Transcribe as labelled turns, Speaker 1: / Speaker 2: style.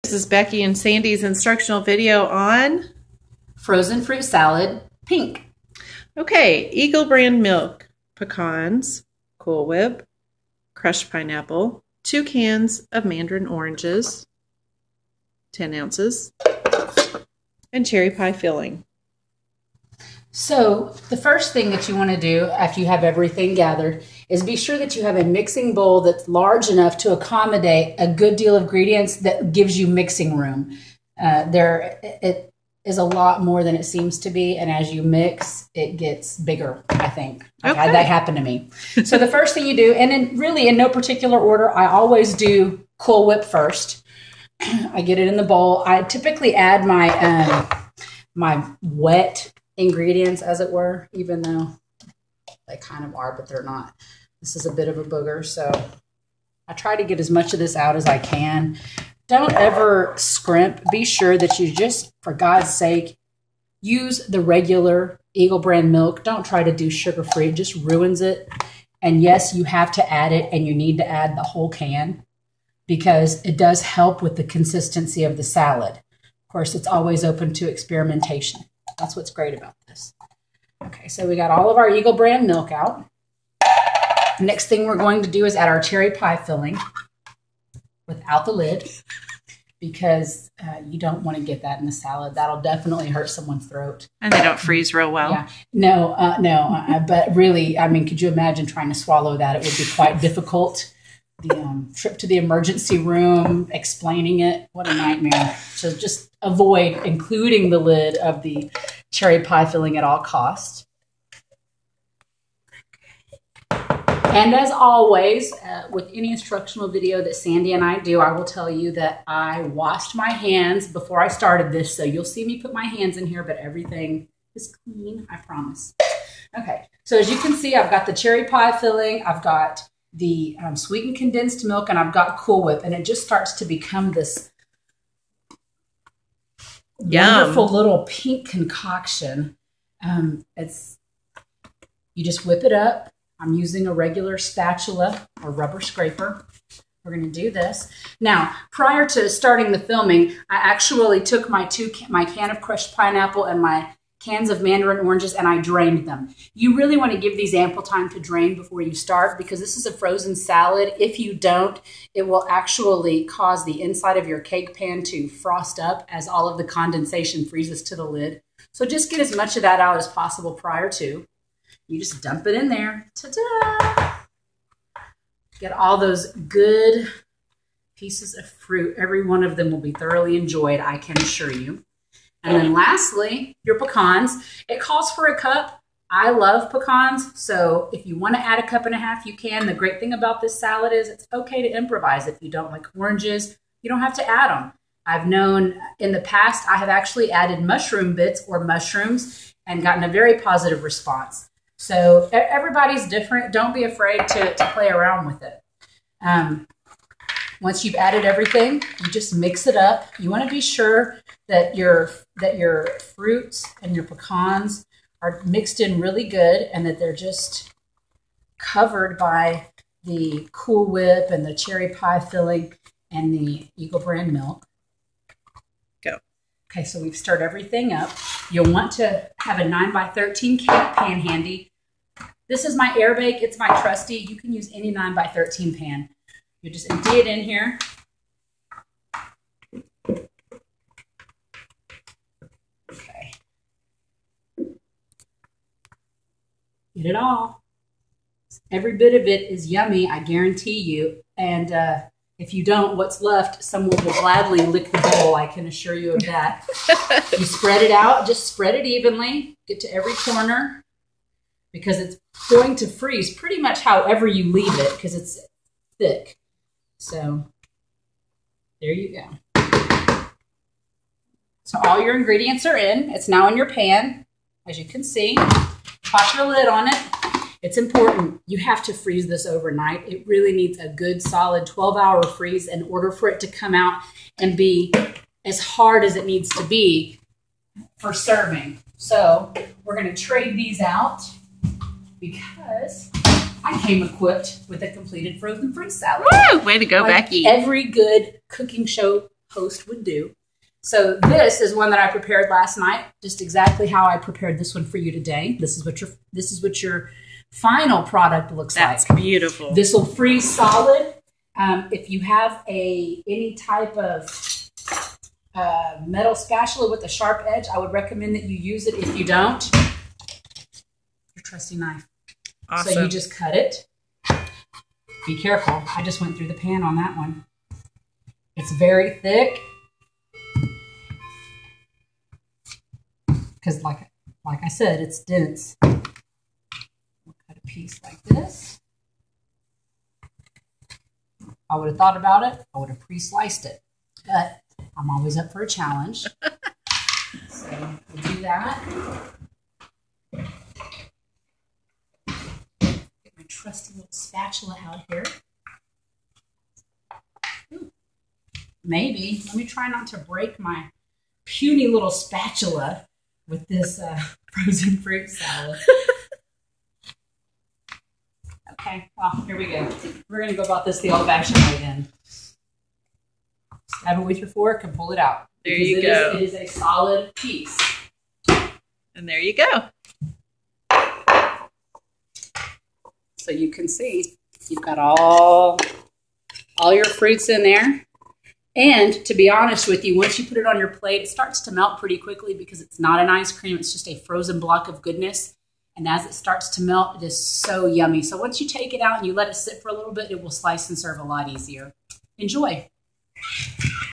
Speaker 1: This is Becky and Sandy's instructional video on
Speaker 2: frozen fruit salad, pink.
Speaker 1: Okay, Eagle brand milk, pecans, Cool Whip, crushed pineapple, 2 cans of mandarin oranges, 10 ounces, and cherry pie filling.
Speaker 2: So the first thing that you want to do after you have everything gathered is be sure that you have a mixing bowl that's large enough to accommodate a good deal of ingredients that gives you mixing room. It is a lot more than it seems to be, and as you mix, it gets bigger, I think. I've had that happen to me. So the first thing you do, and really in no particular order, I always do Cool Whip first. I get it in the bowl. I typically add my wet ingredients, as it were, even though they kind of are, but they're not. This is a bit of a booger, so I try to get as much of this out as I can. Don't ever scrimp. Be sure that you just, for God's sake, use the regular Eagle brand milk. Don't try to do sugar-free. It just ruins it. And yes, you have to add it, and you need to add the whole can because it does help with the consistency of the salad. Of course, it's always open to experimentation. That's what's great about this. Okay, so we got all of our Eagle brand milk out. Next thing we're going to do is add our cherry pie filling without the lid because you don't want to get that in the salad. That'll definitely hurt someone's throat.
Speaker 1: And they don't freeze real well.
Speaker 2: Yeah. No, but really, I mean, could you imagine trying to swallow that? It would be quite difficult. The trip to the emergency room, explaining it, what a nightmare. So just avoid including the lid of the cherry pie filling at all costs. And as always, with any instructional video that Sandy and I do, I will tell you that I washed my hands before I started this. So you'll see me put my hands in here, but everything is clean, I promise. Okay, so as you can see, I've got the cherry pie filling. I've got the sweetened condensed milk, and I've got Cool Whip, and it just starts to become this wonderful little pink concoction. You just whip it up. I'm using a regular spatula or rubber scraper. We're going to do this. Now, prior to starting the filming, I actually took my can of crushed pineapple and my cans of mandarin oranges, and I drained them. You really want to give these ample time to drain before you start because this is a frozen salad. If you don't, it will actually cause the inside of your cake pan to frost up as all of the condensation freezes to the lid. So just get as much of that out as possible prior to. You just dump it in there. Ta-da! Get all those good pieces of fruit. Every one of them will be thoroughly enjoyed, I can assure you. And then lastly, your pecans. It calls for a cup. I love pecans, so if you want to add a cup and a half, you can. The great thing about this salad is it's okay to improvise. If you don't like oranges, you don't have to add them. I've known in the past, I have actually added mushroom bits or mushrooms and gotten a very positive response. So everybody's different. Don't be afraid to play around with it. Once you've added everything, you just mix it up. You want to be sure that your fruits and your pecans are mixed in really good and that they're just covered by the Cool Whip and the cherry pie filling and the Eagle brand milk.
Speaker 1: Go.
Speaker 2: Okay, so we've stirred everything up. You'll want to have a 9x13 cake pan handy. This is my Air Bake. It's my trusty. You can use any 9x13 pan. You just empty it in here. Okay. Get it all. Every bit of it is yummy, I guarantee you. And if you don't, what's left, someone will gladly lick the bowl. I can assure you of that. You spread it out. Just spread it evenly. Get to every corner because it's going to freeze pretty much however you leave it because it's thick. So there you go. So all your ingredients are in. It's now in your pan, as you can see. Pop your lid on it. It's important. You have to freeze this overnight. It really needs a good, solid 12-hour freeze in order for it to come out and be as hard as it needs to be for serving. So we're going to trade these out because I came equipped with a completed frozen fruit salad.
Speaker 1: Woo! Way to go,
Speaker 2: like
Speaker 1: Becky.
Speaker 2: Every good cooking show host would do. So this is one that I prepared last night, just exactly how I prepared this one for you today. This is what your final product looks like.
Speaker 1: That's beautiful.
Speaker 2: This will freeze solid. If you have any type of metal spatula with a sharp edge, I would recommend that you use it. If you don't, your trusty knife.
Speaker 1: Awesome.
Speaker 2: So you just cut it. Be careful. I just went through the pan on that one. It's very thick. Because like I said, it's dense. We'll cut a piece like this. I would have thought about it. I would have pre-sliced it. But I'm always up for a challenge. So we'll do that. Get my trusty little spatula out here. Ooh. Maybe. Let me try not to break my puny little spatula with this frozen fruit salad. Okay, well, here we go. We're going to go about this the old-fashioned way then. Stab it with your fork and pull it out.
Speaker 1: There you go.
Speaker 2: It is a solid piece.
Speaker 1: And there you go.
Speaker 2: So you can see you've got all your fruits in there. And to be honest with you, once you put it on your plate, it starts to melt pretty quickly because it's not an ice cream. It's just a frozen block of goodness. And as it starts to melt, it is so yummy. So once you take it out and you let it sit for a little bit, it will slice and serve a lot easier. Enjoy.